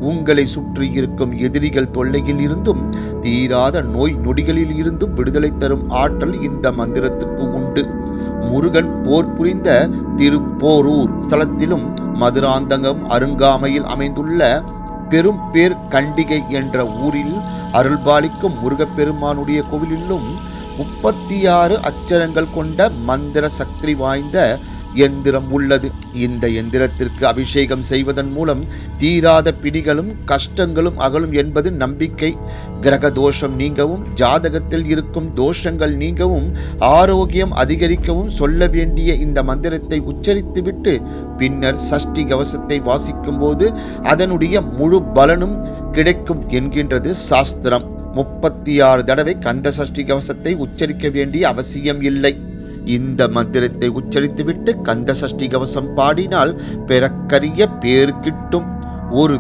உங்களை சுற்றி இருக்கும் எதிரிகள் தொல்லையில் இருந்தும் தீராத நோய் நொடிகளில் இருந்தும் விடுதலை தரும் ஆற்றல் இந்த மந்திரத்துக்கு உண்டு. முருகன் போர் புரிந்த திருப்போரூர் ஸ்தலத்திலும் மதுராந்தகம் அருங்காமையில் அமைந்துள்ள பெரும் பேர் கண்டிகை என்ற ஊரில் அருள்பாலிக்கும் முருகப்பெருமானுடைய கோவிலிலும் 36 அச்சரங்கள் கொண்ட மந்திர சக்தி வாய்ந்த எந்திரம் உள்ளது. இந்த எந்திரத்திற்கு அபிஷேகம் செய்வதன் மூலம் தீராத பிடிகளும் கஷ்டங்களும் அகலும் என்பது நம்பிக்கை. கிரக தோஷம் நீங்கவும், ஜாதகத்தில் இருக்கும் தோஷங்கள் நீங்கவும், ஆரோக்கியம் அதிகரிக்கவும் சொல்ல வேண்டிய இந்த மந்திரத்தை உச்சரித்துவிட்டு பின்னர் சஷ்டி கவசத்தை வாசிக்கும் போது அதனுடைய முழு பலனும் கிடைக்கும் என்கின்றது சாஸ்திரம். 36 தடவை கந்த சஷ்டி கவசத்தை உச்சரிக்க வேண்டிய அவசியம் இல்லை. இந்த மந்திரத்தை உச்சரித்துவிட்டு கந்த சஷ்டி கவசம் பாடினால் பெறக்கரிய பேர் கிட்டும். ஒரு